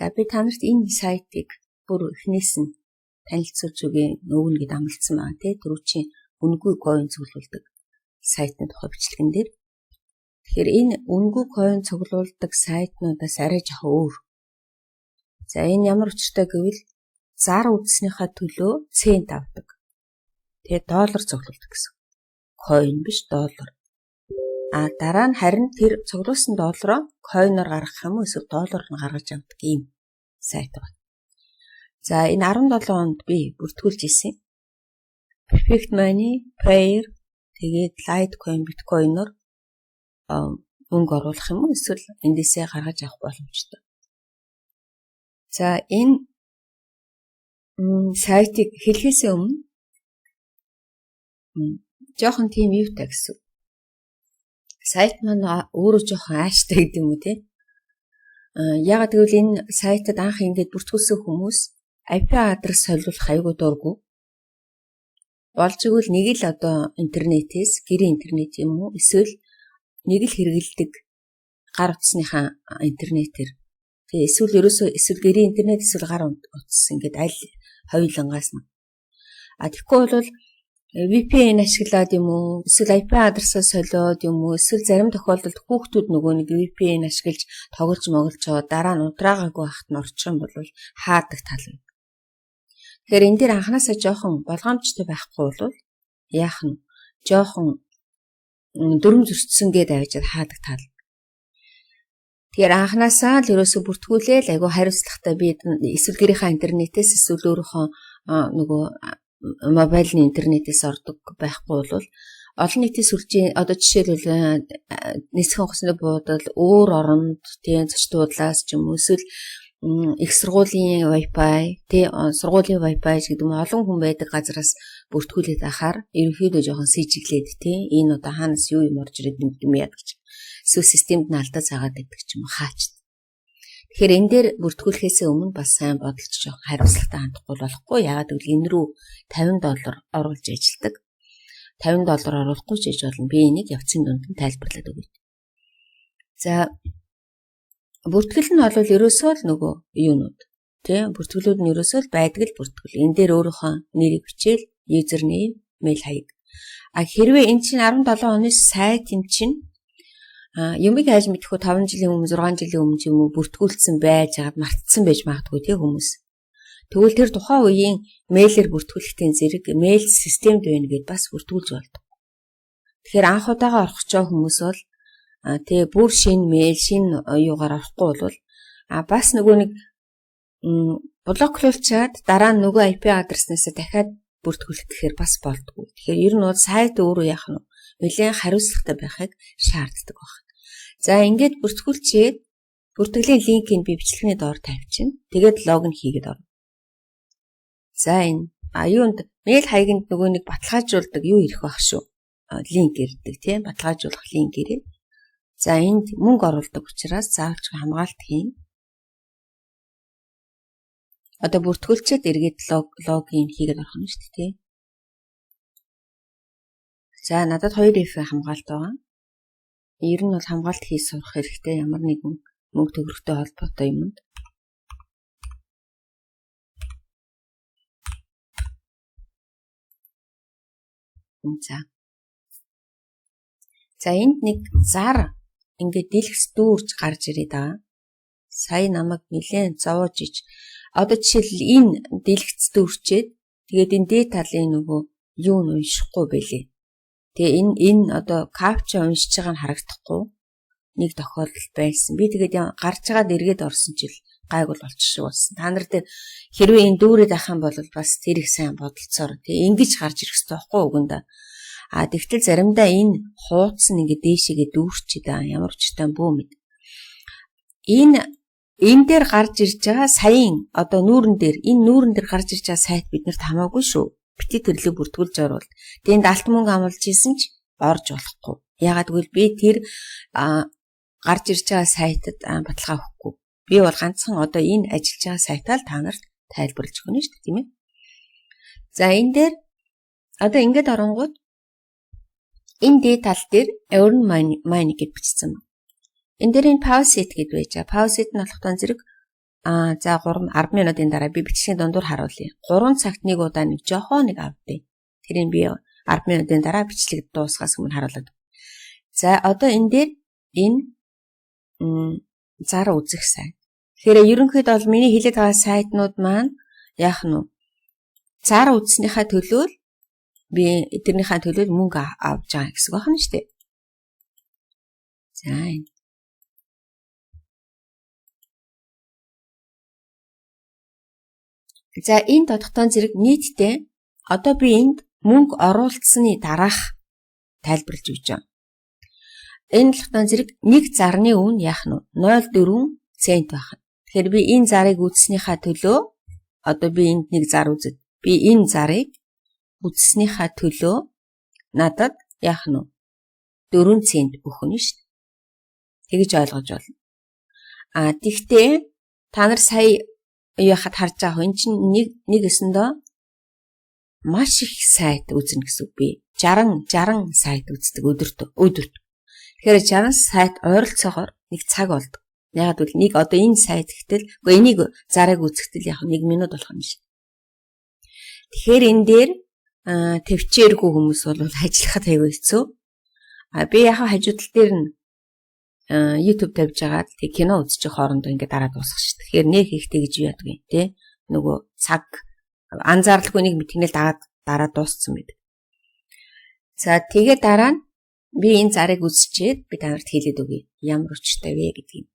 За би та нарт энэ сайтыг бүр эхнээс нь танилцуулж өгнө гэдээ амлацсан байна тий. Түрүүчийн үнэгүй coin цуглуулдаг сайтны тухай бичлэгэн дээр. Тэгэхээр энэ үнэгүй coin цуглуулдаг сайтнуудаас арай жоохон өөр. За энэ ямар учиртай гэвэл зар үзснийхаа төлөө цент авдаг. Тэгээ доллар цуглуулдаг гэсэн. Coin биш доллар. Дараа нь харин тэр цуглуулсан доллароо coin-оор гаргах юм уу эсвэл доллараар нь гаргаж авдаг ийм сайт байна. За энэ 17 онд би бүртгүүлж ирсэн. Perfect Money, Payer тэгээд Litecoin, Bitcoin-оор мөнгө оруулах юм уу эсвэл эндээсээ гаргаж авах боломжтой. За энэ сайтыг хэлхээс өмнө жоохон тийм юутай гэсэн. Сайт маань өөрөө жоохон ааштай гэдэг юм уу те. Ягаад гэвэл энэ сайтад анх ингэж бүртгүүлсэн хүмүүс IP адрес солиулах аягүй дурггүй. Болж игэл нэг л одоо интернетээс гэрийн интернет юм уу эсвэл нэг л хэрэгэлдэг гар утасныхаа интернетээр. Тэгээ эсвэл гэрийн интернет эсвэл гар утас ингээд аль хоёулангаас нь. Тэгэхгүй бол VPN ашиглаад юм уу эсвэл IP адресаа солиод юм уу эсвэл зарим тохиолдолд хүүхдүүд нөгөө нэг VPN ашиглаж тоглож моголцоо дараа нь удраагаагүй байхад нь орчих юм бол хаадаг тал байна. Тэгэхээр энэ дээр анханасаа жоохон болгоомжтой байхгүй бол яах нь жоохон дүрм зөрчсөн гээд авчиад хаадаг тал. Тэгэхээр анханасаа л ерөөсө бүртгүүлээл айгүй хариуцлагатай би эсвэл гэрийнхаа интернетээс эсвэл өөрийнхөө нөгөө мобильны интернетээс ордог байхгүй бол олон нийтийн сүлжээ одоо жишээлбэл нийслэлийн хосны буудал өөр оронд тийм зочдуудлаас ч юм уу эсвэл их сургуулийн Wi-Fi тийм сургуулийн Wi-Fi гэдэг юм олон хүн байдаг газараас бүртгүүлээд ахаар ерөнхийдөө жоохон сэжиглээд тийм энэ одоо хаанаас юу юм орж ирээд юм яадаг ч эсвэл системд нь алдаа заагаад байдаг ч юм уу хаач. Тэгэхээр энэ дээр бүртгүүлэхээс өмнө бас сайн бодолж жоохон хариуцлагатай хандахгүй болохгүй. Яагаад гэвэл энэ рүү $50 оруулж ажилладаг. $50 оруулахгүй ч гэж болно. Би энийг явцын дунд нь тайлбарлаад өгье. За бүртгэл нь бол ерөөсөө л нөгөө юунууд тийм бүртгэлүүд нь ерөөсөө л байдаг л бүртгэл. Энэ дээр өөрийнхөө нэрийг бичээл, username, mail хаяг. Хэрвээ энэ чинь 17 оны сайт юм чинь юмыг хайж мэдхгүй 5 жилийн өмнө 6 жилийн өмнө юм уу бүртгүүлсэн байж хаад мартсан байж магадгүй тий хүмүүс. Тэгвэл тэр тухайн үеийн мэйлээр бүртгүүлэхтийн зэрэг мэйл системд байна гэдээ бас бүртгүүлж болдог. Тэгэхээр анх удаага орох ч хүмүүс бол тэгээ бүр шинэ мэйл шинэ юугаар орохгүй бол бас нөгөө нэг блоклуулчаад дараа нь нөгөө IP адреснаас дахиад бүртгүүлэх гэхээр бас болдгоо. Тэгэхээр ер нь бол сайт өөрөө яах нь нэлээд хариуцлагатай байхыг шаарддаг байна. За ингээд бүртгүүлчихэд бүртгэлийн линкийг би бичлэгний доор тавьчихна. Тэгээд логин хийгээд орно. За энэ юунд мэйл хаягийн нөгөө нэг баталгаажуулдаг юу ирэх байх шүү. Линк ирдэг тийм баталгаажуулах линк ирээ. За энд мөнгө оруулдаг учраас заавалж хамгаалт хийн. Одоо бүртгүүлчихэд эргээд логин хийгээд орох нь шүү дээ тийм. За надад 2F хамгаалт байгаа. Ер нь бол хамгаалт хийж сурах хэрэгтэй ямар нэгэн мөнгө төгрөгтэй холбоотой юмд. За энд нэг зар ингээд дэлгэц дүүрж гарч ирээд байгаа. Сая намайг нэлээд зовоож ич. Одоо жишээл энэ дэлгэц дүүрчээд тэгээд энэ дээд талын нөгөө юу нь уншихгүй байлээ. Тэгээ энэ одоо капча уншиж байгаа нь харагдахгүй нэг тохиолдол байсан. Би тэгээд гарч байгаад эргээд орсон чил гайгүй болчих шиг болсон. Та нар дээр хэрвээ энэ дүүрээд авах юм бол бас тэр их сайн бодолцоор тий ингэж гарч ирэх хэрэгтэй байхгүй үгэндэ. Тэгтэл заримдаа энэ хууц нь ингэ дээшээгээ дүүрчээд ямар учиртай бөө мэд. Энэ дээр гарч ирж байгаа саяын одоо нүүрэн дээр гарч ирж байгаа сайт биднэрт хамаагүй шүү. Бити төрлөө бүртгүүлж орвол тэнд алт мөнгө амлаж исэн ч орж болохгүй. Ягаад гэвэл би тэр гарч ирж байгаа сайтад баталгаа өгөхгүй. Би бол ганцхан одоо энэ ажиллаж байгаа сайтаа л та нарт тайлбарлаж өгнө шүү дээ тийм ээ. За энэ дээр одоо ингээд оронгууд энэ дээд тал дээр earn money гэж бичсэн байна. Энэ дээр энэ pause гэдэг байж байгаа. Pause нь болох тань зэрэг За 10 минутын дараа би бичлэгийн дундуур харуулъя. 3 цагт нэг удаа нэг жохоо нэг авдээ. Тэрийг би 10 минутын дараа бичлэг дуусгаас өмнө харуулдаг. За одоо энэ дээр энэ зар үзэх сайт. Тэгэхээр ерөнхийдөө бол миний хэлээд байгаа сайтнууд маань яах нь вэ? Зар үзснийхаа төлөө би эдгэрнийхээ төлөө мөнгө авч байгаа гэсэн үг байна шүү дээ. За энэ. За энэ тодотгоон зэрэг нийтдээ одоо би энд мөнгө оруулсны дараах тайлбарлаж өгч байгаа. Энэ тодотгоон зэрэг нэг зарны үн яах нь 0.4 цент байх. Тэгэхээр би энэ зарыг үзснийхаа төлөө одоо би энд нэг зар үзэд би энэ зарыг үзснийхаа төлөө надад яах нь 4 цент өгөх нь шүү дээ. Тэгж ойлгож байна. Тэгтээ та нар сая яхад харж байгаа энэ чинь нэг өсөндөө маш их сайт үзнэ гэсэн үг. Би 60 сайт үздэг өдөрт. Тэгэхээр 60 сайт ойролцоогоор нэг цаг болдог. Яг л нэг одоо энэ сайт гэтэл үгүй энийг зарыг үзэхдээ яг 1 минут болох юм шиг. Тэгэхээр энэ дээр төвчээргүй хүмүүс бол ажиллахад аягүй хэцүү. Би яг хажуудал дээр нь YouTube тавьж байгаа тэг кино үзчих хоорондоо ингээд дараа дуусгах шүү. Тэгэхээр нэг ихтэй гэж яадаг юм те. Нөгөө цаг анзаарлгүй нэг мэтгнэл дараа дууссан байдаг. За тэгээ дараа нь би энэ зарыг үзчихээд би танарт хэлээд өгье. Ямар өчтэй вэ гэдгийг.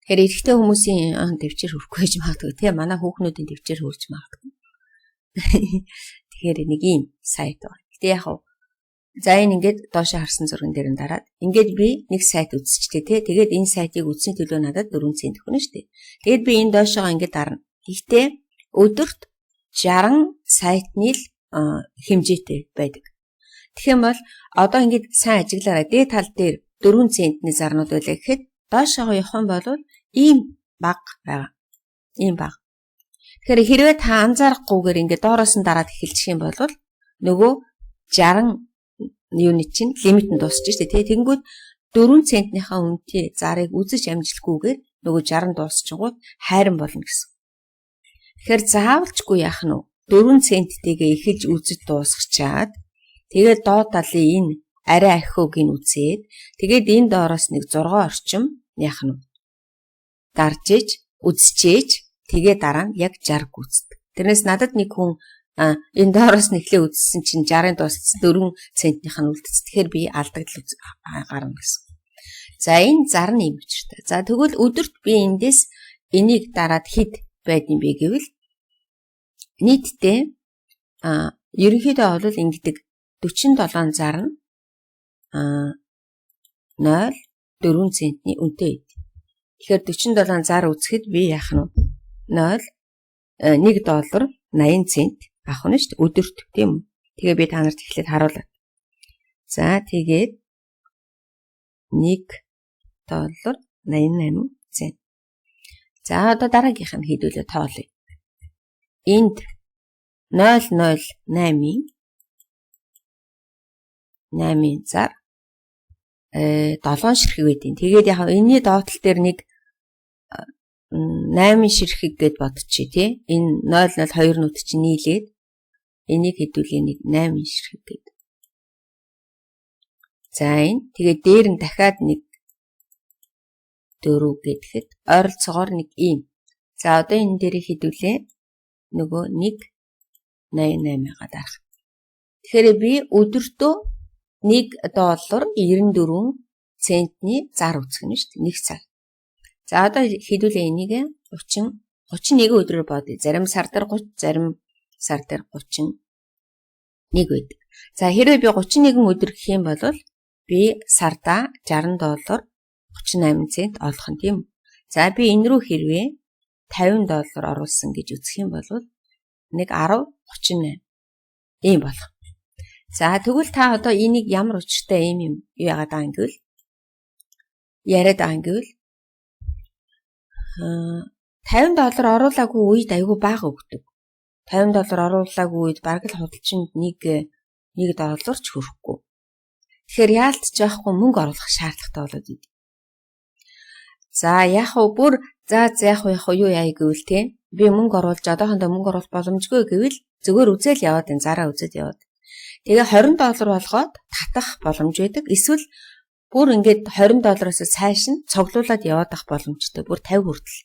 Тэгэхээр эрэгтэй хүмүүсийн төвчээр хөрөхгүй гэж магадгүй те. Манай хүүхнүүдийн төвчээр хөрж магадгүй. Тэгэхээр нэг ийм сайт байна. Гэтэ яг за энэ ингээд доошо харсан зурган дээр нь дараад ингээд би нэг сайт үзчихлээ те. Тэгээд энэ сайтыг үзсний төлөө надад 4 цент өгнө шүү дээ. Тэгээд би энэ доошоо ингээд дарна. Гэхдээ өдөрт 60 сайтны л хэмжээтэй байдаг. Тэгэх юм бол одоо ингээд сайн ажиглаарай. Дээд тал дээр 4 центний зарнууд байлаа гэхэд доошоо явах юм бол ийм баг байгаа. Ийм баг. Тэгэхээр хэрвээ та анзаарахгүйгээр ингээд доороос нь дараад эхэлчих юм бол нөгөө 60 юуны чинь лимит нь дуусчих шүү дээ. Тэгэнгүүт 4 центнийхаа үнэтэй зарыг үзэж амжилтгүйгээр нөгөө 60 дуусчихгууд хайран болно гэсэн. Тэгэхээр заавалчгүй яах нь 4 центтэйгээ эхэлж үзэж дуусгачаад тэгээд доод талын энэ арай ахиуг нь үзээд тэгээд энэ доороос нэг 6 орчим яах нь гарч иж үзчихээж тэгээд дараа нь яг 60 гүйцэтгэв. Тэрнээс надад нэг хүн энэ доороос нэхлээ үзсэн чинь 60-ын дууссан 4 центнийх нь үлдсэн. Тэгэхээр би алдагдал гарна гэсэн. За энэ зар нь юм учиртай. За тэгвэл өдөрт би эндээс энийг дараад хэд байдсан бэ гэвэл нийтдээ ерөнхийдөө бол ингэдэг 47 зар нь 0.4 центний үнэтэй байд. Тэгэхээр 47 зар үзэхэд би яах нь $1.80 авах нь шүү дээ өдөрт тийм үү. Тэгээ би та нарт эхлээд харуулаад. За тэгээд $1.88. За одоо дараагийнх нь хийдүүлээ тоолъё. Энд 0.08-ийн 8-ийн зар 7 ширхэг байдیں۔ Тэгээд яг энэний доотлол дээр нэг 8 ширхэг гэд бодчих тий. Энэ 0.02 нут чинь нийлээд энийг хэдүүлээ нэг 8 ширхэг гэд. За энэ тэгээд дээр нь дахиад нэг 4 гэхэд ойролцоогоор нэг ийм. За одоо энэ дээрийг хэдүүлээ нөгөө $1.88-га дарах. Тэгэхээр би өдөртөө $1.94 центний зар үзэх нь шүү дээ. Нэг цаг. За одоо хэдүүлээ энийг 31 өдрөөр бодъё. Зарим сар дээр 30, зарим сар дээр 31 байдаг. За хэрвээ би 31 өдөр гэх юм бол би сардаа $60 38 цент олох нь тийм үү. За би энэ рүү хэрвээ $50 оруулсан гэж үзэх юм бол нэг 10.38 ийм болох. За тэгвэл та одоо энийг ямар учиртай юм яагаад байгаа юм гэвэл яриад байгаа юм гэвэл $50 оруулаагүй үед айгүй бага өгдөг. $50 оруулаагүй үед бараг л худалчинд $1 ч хүрэхгүй. Тэгэхээр яалтч яахгүй мөнгө оруулах шаардлагатай болоод идэв. За яг уу бүр яг уу юу яа гэвэл те би мөнгө оруулж одоохондоо мөнгө оруулах боломжгүй гэвэл зүгээр үзэл яваад энэ зараа үзэл яваад. Тэгээ $20 болгоод татах боломж байдаг. Эсвэл бүр ингээд $20-оос цааш нь цуглуулад яваад ах боломжтой. Бүр 50 хүртэл.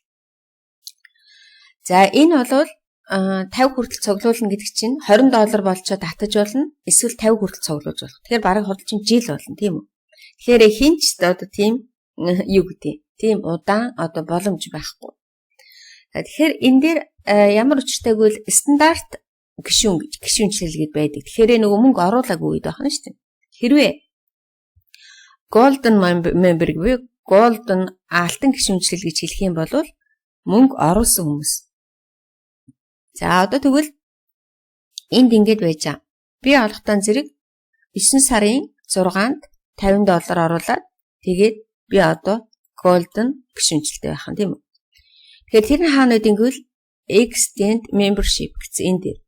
За энэ бол 50 хүртэл цуглуулна гэдэг чинь $20 болчоо татаж болно. Эсвэл 50 хүртэл цуглуулж болох. Тэгэхээр бараг хурд чинь жил болно тийм үү? Тэгэхээр хинч одоо тийм юу гэдэг. Тийм удаан одоо боломж байхгүй. Тэгэхээр энэ дээр ямар учиртайг вэ? Стандарт гишүүнчлэл байдаг. Тэгэхээр нөгөө мөнгө оруулаагүй үед байна шүү дээ. Хэрвээ golden member гэвэл golden алтан гишүүнчлэл гэж хэлэх юм бол мөнгө оруулсан хүмүүс. За одоо тэгвэл энд ингэж байж байгаа. Би олохтон зэрэг 9 сарын 6-нд $50 оруулаад тэгээд би одоо golden гишүүнчлэлтэй байх юм тийм үү? Тэгэхээр тэр нь хаана үдин гэвэл extend membership гэсэн энэ дээр.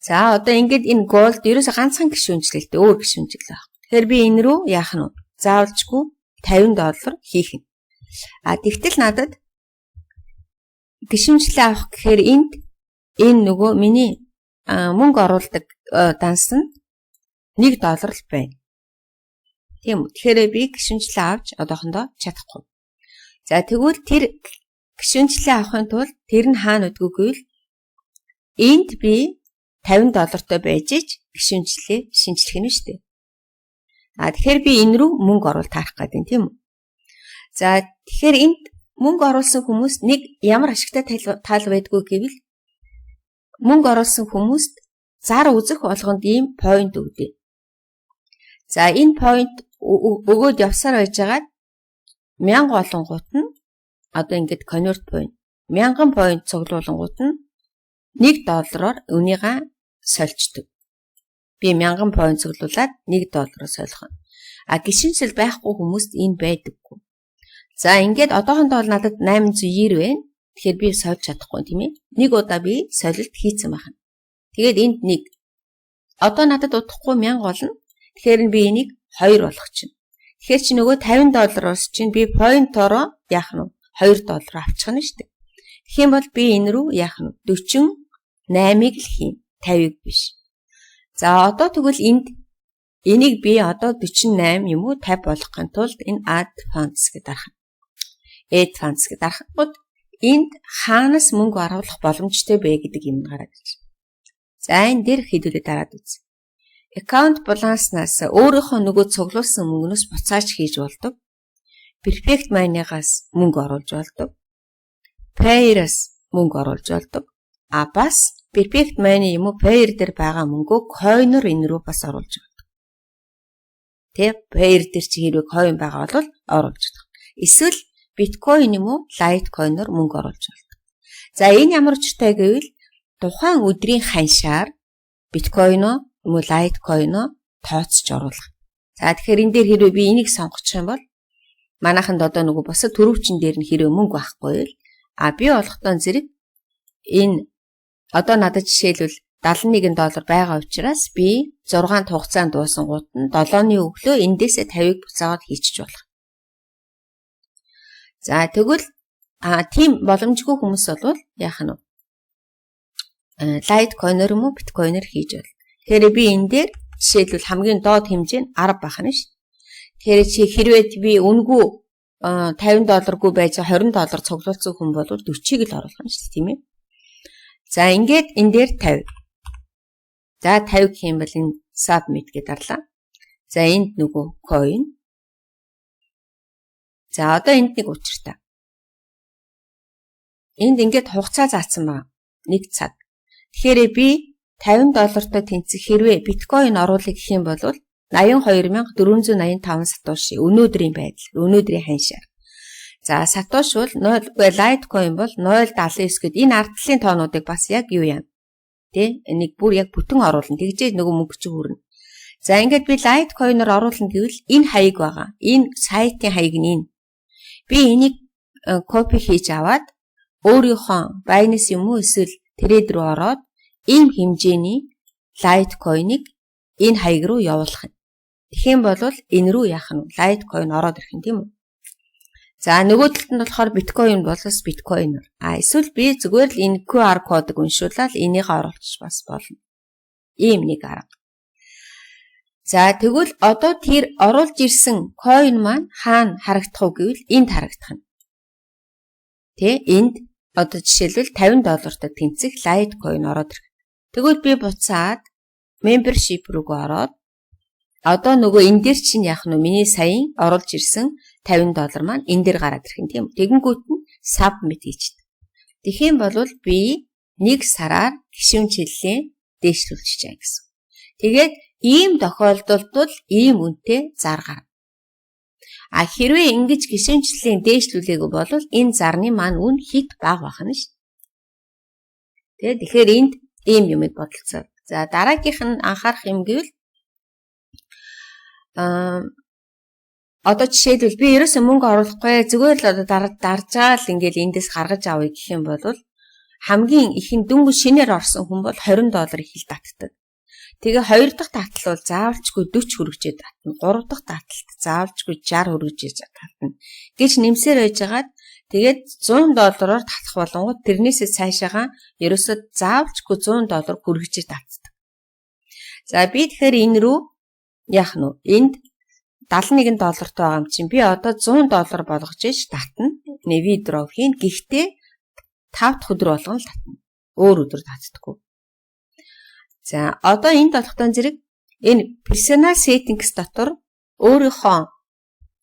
За одоо ингээд энэ gold ерөөсө ганцхан гишүүнчлэлтэй өөр гишүүнчлэл байх. Тэгэхээр би энэ рүү яах нь вэ? Заавалжгүй $50 хийх нь. Тэгтэл надад гишүүнчлэл авах гэхээр энэ нөгөө миний мөнгө оруулдаг данс нь $1 л байна. Тийм үү. Тэгэхээр би гишүүнчлэл авч одоохондоо чадахгүй. За тэгвэл тэр гишүүнчлэл авахын тулд тэр нь хаана үдгүү гэвэл энд би $50 байж ич гишүүнчлэлээ шинжлэх нь шүү дээ. Тэгэхээр би энэ рүү мөнгө оруулалт харах гэдэг тийм үү. За тэгэхээр энд мөнгө оруулсан хүмүүс нэг ямар ашигтай тал байдгүй гэвэл мөнгө оруулсан хүмүүст зар үзэх болгонд ийм point өгдөө. За энэ point өгөөд явсаар байжгаад 1000 олонгууд нь одоо ингээд convert point 1000 point цуглуулангууд нь $1-оор үнийгээ сольждөг. Би 1000 point цуглуулад $1 солих нь. Гишүүнчлэл байхгүй хүмүүст энэ байдаггүй. За ингээд одоохондоо бол надад 890 байна. Тэгэхээр би сольж чадахгүй тийм ээ. Нэг удаа би солилт хийцэн байна. Тэгээд энд нэг. Одоо надад удахгүй 1000 болно. Тэгэхээр би энийг 2 болгох чинь. Тэгэхээр чи нөгөө $50-оос чинь би point-ороо яах нь $2 авчих нь шүү дээ. Тэгэх юм бол би энэ рүү яах нь 48-ыг л хийн. 50-ыг биш. За одоо тэгвэл энийг би одоо 48 юм уу 50 болгохын тулд энэ add funds гэдэг дарах. Add funds гэдэг дарахад энд хаанаас мөнгө оруулах боломжтой бэ гэдэг юм гараад ирж. За энэ дээр хэдүүлээ дараад үз. Account balance-наас өөрийнхөө нөгөө цуглуулсан мөнгнөөс буцааж хийж болдог. Perfect Money-гаас мөнгө оруулж болдог. Payer-аас мөнгө оруулж болдог. Бас Perfect Money юм уу Payer дээр байгаа мөнгөө coin-оор энэ рүү бас оруулж болдог. Тэг Payer дээр чи хэрэг coin байгаа бол оруулж болдог. Эсвэл Bitcoin юм уу Litecoin-оор мөнгө оруулж болдог. За энэ ямар учиртай гэвэл тухайн өдрийн ханшаар Bitcoin-оо юм уу Litecoin-оо тооцож оруулах. За тэгэхээр энэ дээр хэрвээ би энийг сонгочих юм бол манайханд одоо нөгөө босод төрөвчин дээр нь хэрвээ мөнгө байхгүй л би болохтон зэрэг энэ одоо надад жишээлбэл $71 байгаа учраас би 6 хугацаанд дуусангууд нь 7-ны өглөө эндээсээ 50-ыг буцаагаад хийчих болох. За тэгвэл тийм боломжгүй хүмүүс бол яах нь вэ? Litecoin-оор юм уу Bitcoin-оор хийж бол. Тэгэхээр би энэ дээр жишээлбэл хамгийн доод хэмжээ нь 10 байх нь шүү. Тэгэхээр чи хэрвээ би үнгүй $50-гүй байж $20 цуглуулсан хүн бол 40-ыг л оруулах юм шүү тийм ээ. За ингээд энэ дээр 50. За 50 гэх юм бол энэ submit гэдэг дарлаа. За энд нөгөө coin. За одоо энд нэг учиртай. Энд ингээд хугацаа заасан байна. 1 цаг. Тэгэхээр би $50-тай тэнцэх хэрвээ биткойн оруулах гэх юм бол 82485 сатоши өнөөдрийн байдал, өнөөдрийн ханшаар. За сатош бол 0 Litecoin бол 0.79 гэд энэ ардлын тоонуудыг бас яг юу юм? Тэ энийг бүр яг бүтэн оруулна. Тэгжээ нөгөө мөнгө чи хүрнэ. За ингээд би Litecoin-оор оруулна гэвэл энэ хаяг байгаа. Энэ сайтын хаяг нь энэ. Би энийг копи хийж аваад өөрийнхөө Binance юм уу эсвэл Trade руу ороод ийм хэмжээний Litecoin-ыг энэ хаяг руу явуулах юм. Тэгэх юм бол энэ рүү яах нь Litecoin ороод ирэх юм тийм үү? За нөгөө талд нь болохоор биткойн болос биткойнер. Эсвэл би зүгээр л энэ QR кодыг уншуулаад энийг оруулчих бас болно. Ийм нэг арга. За тэгвэл одоо тэр оруулж ирсэн coin маань хаана харагдах уу гэвэл энд харагдах нь. Тэ энд одоо жишээлбэл $50-тай тэнцэх Litecoin ороод ирэх. Тэгвэл би буцаад membership рүүгээ ороод одоо нөгөө энэ дээр чинь яах нь миний саяын оруулж ирсэн $50 маань энэ дээр гараад ирэх юм тийм үү. Тэгэнгүүт нь submit хийчихдэг. Тэгэх юм бол би 1 сараар гишүүнчлэлийн дээшлүүлчих чаа гэсэн. Тэгээд ийм тохиолдолд бол ийм үнэтэй зар гарна. Хэрвээ ингэж гишүүнчлэлийн дээшлүүлээгүй бол энэ зарны маань үн хит бага байх нь шүү. Тэгэхээр энд ийм юмыг бодолцоо. За дараагийнх нь анхаарах юм гэвэл одоо жишээлбэл би ерөөсөө мөнгө оруулахгүй зүгээр л одоо даржаал ингээл эндээс гаргаж авъя гэх юм бол хамгийн ихэнд дөнгөж шинээр орсон хүн бол $20 их л татдаг. Тэгээ 2 дахь татал бол заавалчгүй 40 хүргэжээд татна. 3 дахь таталт заавалчгүй 60 хүргэжээд татна. Гэж нэмсээр байжгаад тэгээд $100-оор татах болонгод тэрнээсээ цаашаага ерөөсөө заавалчгүй $100 хүргэжээд татдаг. За би тэгэхээр энэ рүү яах нь вэ? Энд $71 байгаа юм чинь би одоо $100 болгож иж татна. Withdraw хийн. Гэхдээ 5 дахь өдөр болгон л татна. Өөр өдөр татдаггүй. За одоо энэ долготой зэрэг энэ personal settings дотор өөрийнхөө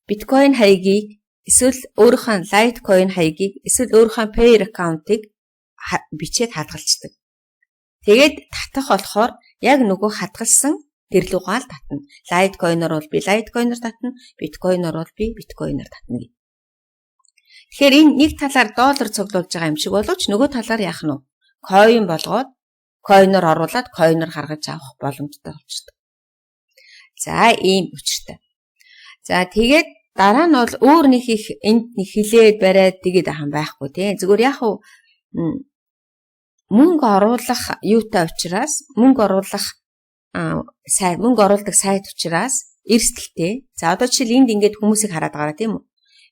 биткойн хаягийг эсвэл өөрийнхөө Litecoin хаягийг эсвэл өөрийнхөө Payer account-ыг бичээд хадгалцдаг. Тэгээд татах болохоор яг нөгөө хадгалсан тэр лугаа л татна. Litecoin-оор бол би Litecoin-оор татна, биткойноор бол би биткойноор татна гэх. Тэгэхээр энэ нэг талаар доллар цуглуулж байгаа юм шиг боловч нөгөө талаар яах нь вэ? Coin болгоод coin-оор оруулаад coin-оор гаргаж авах боломжтой болчихдог. За ийм учиртай. За тэгээд дараа нь бол өөр нэг их энд нэг хилээд бариад тэгээд ахын байхгүй тий. Зүгээр яг уу мөнгө оруулах юутай учраас мөнгө оруулах мөнгө оруулдаг сайт учраас эрсдэлтэй. За одоо жишээл энд ингээд хүмүүсийг хараад байгаа тийм үү?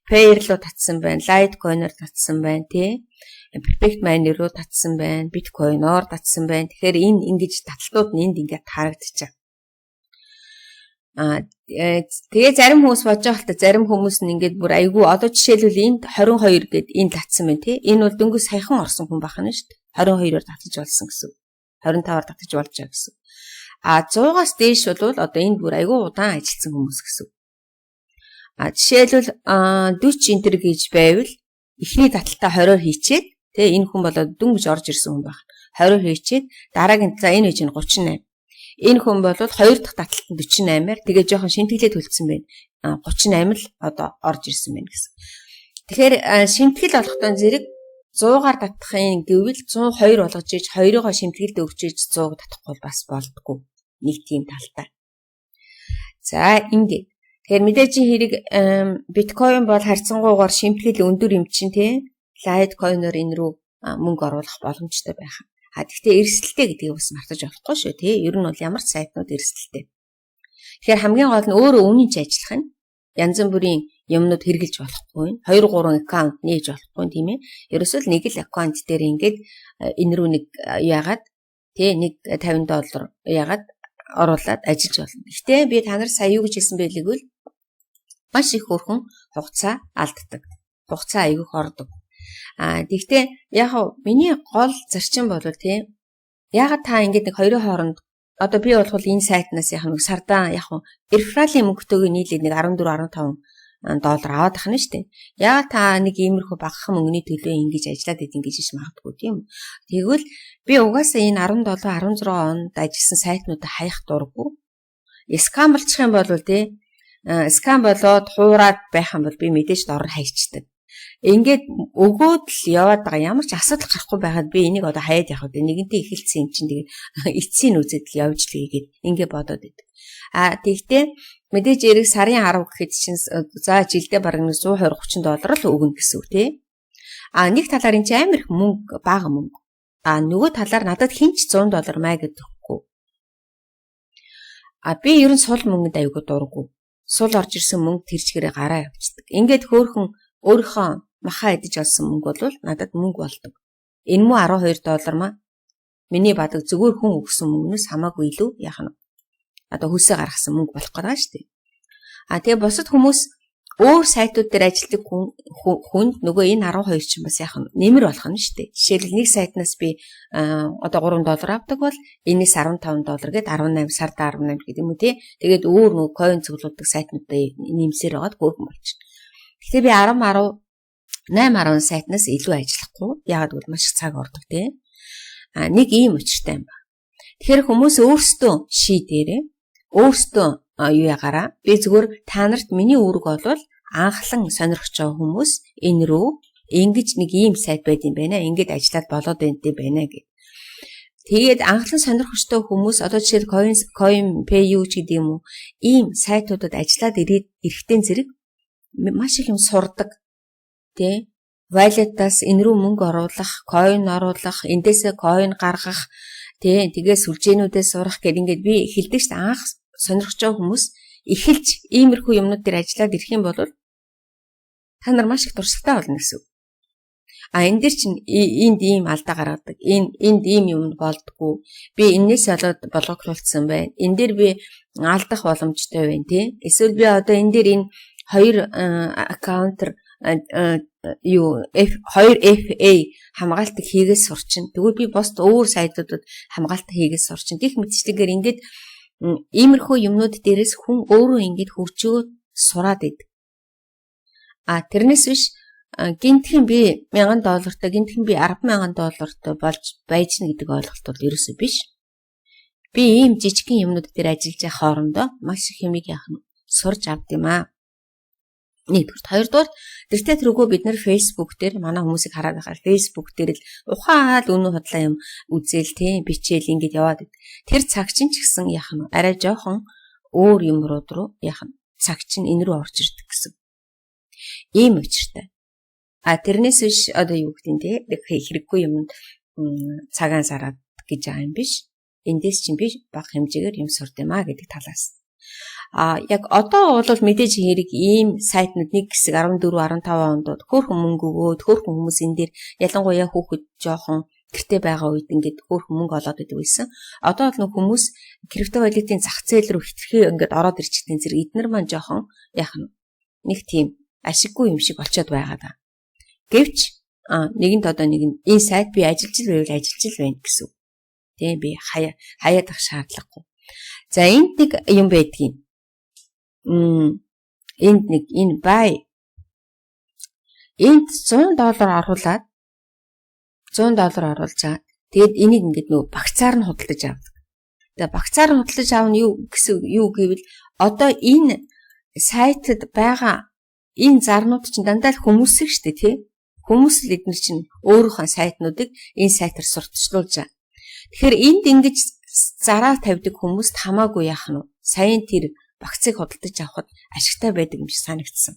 Payer руу татсан байна, Litecoin-оор татсан байна тий. Perfect Money руу татсан байна, Bitcoin-оор татсан байна. Тэгэхээр энэ ингэж таталтууд нь энд ингээд харагдчихаг. Тэгээ зарим хүмүүс бодож байгаа л та зарим хүмүүс нь ингээд бүр айгүй одоо жишээлбэл энд 22 гэд энд татсан байна тий. Энэ бол дөнгөж саяхан орсон хүн байна шүү дээ. 22-оор татаж болсон гэсэн. 25-аар татаж болж байгаа гэсэн. 100-аас дээш бол одоо энд бүр айгүй удаан ажилласан хүмүүс гэсэн. Жишээлбэл 40 энтер гэж байвал эхний таталтаа 20-оор хийчээд тэгээ энэ хүн болоод дөнгөж орж ирсэн хүн байна. 20-оор хийчээд дараагийн за энэ үеийн 38. Энэ хүн бол 2 дахь таталтанд 48-аар тэгээ жоохон шинтгэлээ төлсөн байна. 38 л одоо орж ирсэн байна гэсэн. Тэгэхээр шинтгэл олохдоо зэрэг 100-аар татахын гэвэл 102 болгож иж 2-ыг шинтгэлд өгч иж 100-г татахгүй бас болдгоо. Нэг тийм талтай. За ингээд тэгэхээр мэдээж хэрэг биткойн бол харьцангуйгаар шинтгэл өндөр юм чинь тий. Litecoin-оор энэ рүү мөнгө оруулах боломжтой байх. Гэхдээ эрсдэлтэй гэдгийг бас мартаж болохгүй шүү тий. Ер нь бол ямар ч сайтнууд эрсдэлтэй. Тэгэхээр хамгийн гол нь өөрөө үнийн ч ажиллах нь янз бүрийн юмнууд хэрэгжилж болохгүй. 2-3 аккаунт нээж болохгүй тийм ээ. Ерөөсөө л нэг л аккаунт дээр ингээд энэ рүү нэг яагаад тий нэг $50 яагаад оруулаад ажиллаж болно. Гэхдээ би та нар сая юу гэж хэлсэн байлиг вэ? Маш их хөрхөн хугацаа алддаг. Хугацаа айгүйх ордог. Тэгвэл яг миний гол зарчим бол тийм ягаад та ингээд нэг хоёрын хооронд одоо би бол энэ сайтнаас яг нэг сардаа яг рефралийн мөнгөтэйг нийлээд нэг $14-15 аваад ахна штэ. Ягаад та нэг иймэрхүү багахан мөнгөний төлөө ингэж ажиллаад идэх гэж иш магадгүй тийм. Тэгвэл би угаасаа энэ 17 16 онд ажилласан сайтнуудаа хаях дурггүй. Скам болчих юм бол тийм скам болоод хуураад байх юм бол би мэдээж дор хайчдаг. Ингээд өгөөд л яваад байгаа ямар ч асуудал гарахгүй байхад би энийг одоо хаяад явах үү нэгэнтээ эхэлсэн юм чинь тэгээд эцсийн үзэд л явж л ийгээд ингээд бодоод идэв. Тэгтээ мэдээж эрэг сарын 10 гэхэд чинь за жилдээ бараг $120-30 л өгнө гэсэн үг тий. Нэг талаар энэ чинь амар их мөнгө бага мөнгө. Нөгөө талаар надад хинч $100 маа гэдэггүй. Би ер нь сул мөнгөнд аягүй дурггүй. Сул орж ирсэн мөнгө тэр чигээрээ гараа явчихдаг. Ингээд хөөхөн өөрийнхөө махаа идэж олсон мөнгө бол надад мөнгө болдог. Энэ муу $12 маа миний бадаг зүгээр хүн өгсөн мөнгнөөс хамаагүй илүү яах нь. Одоо хөлсөө гаргасан мөнгө болох гэдэг шүү дээ. Тэгээ бусад хүмүүс өөр сайтууд дээр ажилладаг хүнд нөгөө энэ 12 чинь бас яах нь нэмэр болох нь шүү дээ. Жишээлбэл нэг сайтнаас би одоо $3 авдаг бол энэс $15 гээд 18 сард 18 гэдэг юм уу тий. Тэгээд өөр нөгөө coin цуглуулдаг сайтнуудаа нэмсээр байгаад хөөрхөн болчихно. Гэхдээ би 8-10 сайтнаас илүү ажиллахгүй. Яагаад гэвэл маш их цаг ордог тий. Нэг ийм учиртай юм ба. Тэгэхээр хүмүүс өөрсдөө шийдээрээ өөрсдөө юу ягаараа би зүгээр та нарт миний үүрэг болвол анхлан сонирхож байгаа хүмүүс энэ рүү ингэж нэг ийм сайт байд юм байна. Ингэж ажиллаад болоод байна гэх. Тэгээд анхлан сонирхожтой хүмүүс одоо жишээл CoinPay ч гэдэг юм уу ийм сайтуудад ажиллаад ирэхтэн зэрэг маш их юм сурдаг. Тэ wallet-аас энэ рүү мөнгө оруулах, coin оруулах, эндээсээ coin гаргах, тэгээ сүлжээнүүдээс сурах гэдэг ингээд би хэлдэг шүү дээ. Анх сонирхож байгаа хүмүүс эхэлж иймэрхүү юмнууд дээр ажиллаад ирэх юм бол та нар маш их туршлагатай болно гэсэн. Энэ дэр чинь энд ийм алдаа гаргадаг. Энд ийм юм болдгоо. Би энээс болоод болгоулсан байна. Энэ дээр би алдах боломжтой байна тий. Эсвэл би одоо энэ дээр энэ хоёр аккаунт 2FA хамгаалтыг хийгээс сурчин. Тэгвэл би босд өөр сайтуудад хамгаалтыг хийгээс сурчин. Гэх мэтчлэгээр ингээд иймэрхүү юмнууд дээрээс хүн өөрөө ингээд хөгжөө сураад идэг. Тэрнээс биш гинтхэн би $1000 гинтхэн би $10,000 болж байж гэнэ гэдэг ойлголт бол ерөөсөө биш. Би ийм жижигхэн юмнууд дээр ажиллаж байгаа хоорондоо маш их юмыг яах нь сурж авд юм аа. Нэгдүгээр, хоёрдугаар тэртээ тэрүүгөө бид нэр Facebook дээр манай хүмүүсийг хараад байхаар Facebook дээр л ухаал үнэн худлаа юм үзэл тийм бичээл ингэж яваад байд. Тэр цаг чинь ч гэсэн яах нь арай жоохон өөр юмрууд руу яах нь цаг чинь энэ рүү орж ирдэг гэсэн. Ийм учиртай. Тэрнээс биш одоо юу гэдэг нь хэрэггүй юм цагаан сараад гэж байгаа юм биш. Эндээс чинь би бага хэмжээгээр юм сурд юм аа гэдэг талаас. Яг одоо бол мэдээж хэрэг ийм сайтнууд нэг хэсэг 14-15 ондод хөөрхөн мөнгө өгөөд хөөрхөн хүмүүс энэ дээр ялангуяа хүүхэд жоохон гэртээ байгаа үед ингээд хөөрхөн мөнгө олоод идэв байсан. Одоо бол хүмүүс криптовалютын зах зээл рүү хитрхи ингээд ороод ирчихсэн зэрэг эднэр маань жоохон яах нь нэг тийм ашиггүй юм шиг болчиход байгаа даа. Гэвч нэгэнд одоо нэг энэ сайт би ажиллаж байвал ажиллаж байна гэсэн. Тийм би хаяад ах шаардлагагүй. За энд нэг юм байдгийг. Энд нэг энэ бай. Энд $100 оруулаад $100 оруулж чаад тэгэд энийг ингээд нөгөө багцаар нь худалдаж авдаг. Тэгээ багцаар нь худалдаж аав нь юу гэвэл одоо энэ сайтад байгаа энэ зарнууд чинь дандаа л хүмүүсийг штэ тий. Хүмүүс л эдгээр чинь өөрийнхөө сайтнуудыг энэ сайтаар сурталчлуулж байгаа. Тэгэхээр энд ингэж зараа тавьдаг хүмүүст хамаагүй яах нь сайн тэр багцыг худалдаж авахд ашигтай байдаг юм шиг санагдсан.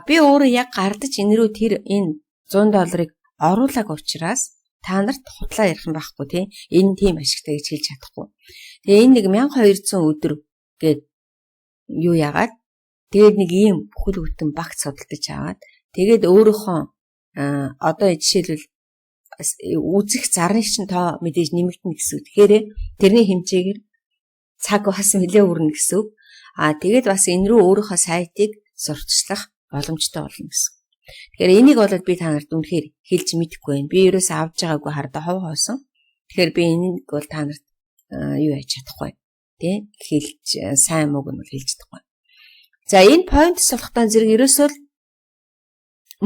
Би өөрөө яг гардаж энэ рүү тэр энэ $100 оруулаг учраас та нарт худлаа ярих юм байхгүй тий. Энэ тийм ашигтай гэж хэлж чадахгүй. Тэгээ энэ нэг 1200 өдөр гээд юу яагаад тэгээд нэг ийм бүхэл бүтэн багц судалдаж аваад тэгээд өөрийнхөө одоо жишээлбэл үзэх зарны чинь тоо мэдээж нэмэгдэнэ гэсэн үг. Тэгэхээр тэрний хэмжээгээр цаг бас нэлээ өрнө гэсэн үг. Тэгээд бас энэ рүү өөрийнхөө сайтыг сурталчлах боломжтой болно гэсэн. Тэгэхээр энийг бол би та нарт үнэхээр хэлж мэдэхгүй байна. Би ерөөсөө авч байгаагүй хардаа хов хоосон. Тэгэхээр би энийг бол та нарт юу яаж чадахгүй. Тэ хэлж сайн мууг нь бол хэлж чадахгүй. За энэ point сулхтан зэрэг ерөөсөө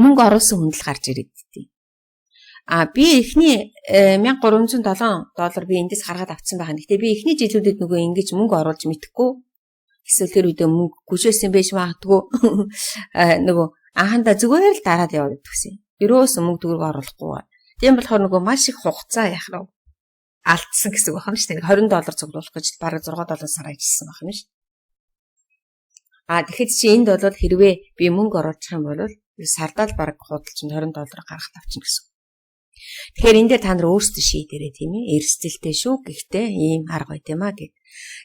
мөнгө оруулсан хүн л гарч ирээд дээ. Би эхний $1307 би эндээс гаргаад авсан байгаа. Гэхдээ би эхний жилүүдэд нөгөө ингэж мөнгө оруулж мэдэхгүй. Эсвэл тэр үедээ мөнгө гүшээсэн байж магадгүй. Нөгөө анхандаа зүгээр л дараад яваад гэсэн. Ерөөс мөнгө төгрөг оруулахгүй. Тийм болохоор нөгөө маш их хугацаа яхав алдсан гэсэн үг байна шүү дээ. $20 цуглуулах гэж бараг $6 сар ажилласан байх юм шүү. Тэгэхэд чи энд бол хэрвээ би мөнгө оруулах юм бол сардаа л бараг худалч $20 гаргах тавчин гэсэн. Тэгэхээр энэ дээр та нар өөрсдөө шийдээрэй тийм ээ. Эрсдэлтэй шүү. Гэхдээ ийм арга байт юм аа гэд.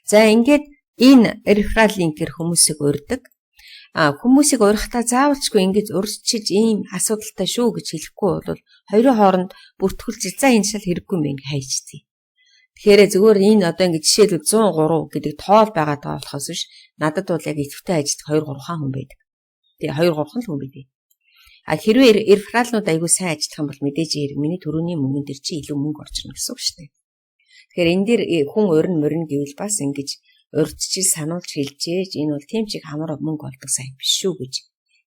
За ингээд энэ реферал линкээр хүмүүсийг урьдаг. Хүмүүсийг урахтаа заавалчгүй ингэж урьдчилж ийм асуудалтай шүү гэж хэлэхгүй бол хоёрын хооронд бүртгүүлж за энэ шал хэрэггүй юм ингэ хайчдгийг. Тэгэхээр зүгээр энэ одоо ингэ жишээлбэл 103 гэдэг тоол байгаа болохоос биш надад бол яг идэвхтэй ажилт 2 3 хүн байдаг. Тэгээ 2 3 хүн байдаг. Хэрвээ рефералнууд айгүй сайн ажиллах юм бол мэдээж миний төрөний мөнгөн дээр чи илүү мөнгө орж ирнэ гэсэн үг шүү дээ. Тэгэхээр энэ дээр хүн урин мөрн гэвэл бас ингэж урьдчил сануулж хэлжээж энэ бол тийм чиг хамаар мөнгө олдог сайн биш шүү гэж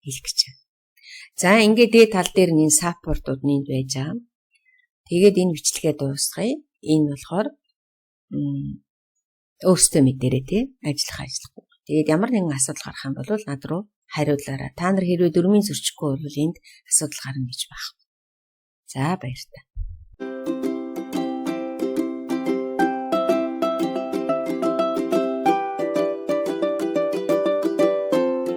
хэлэх гэж байна. За ингээд дээд тал дээр энэ саппортууд нэнд байж байгаа. Тэгээд энэ бичлэгээ дуусгая. Энэ болохоор өөртөө мэдэрээ тий ажиллахгүй. Тэгээд ямар нэгэн асуудал гарах юм бол над руу хариулаарай. Та нар хэрвээ 4-ийн зөрчихгүй бол энд асуудал гарна гэж байна. За баярлалаа.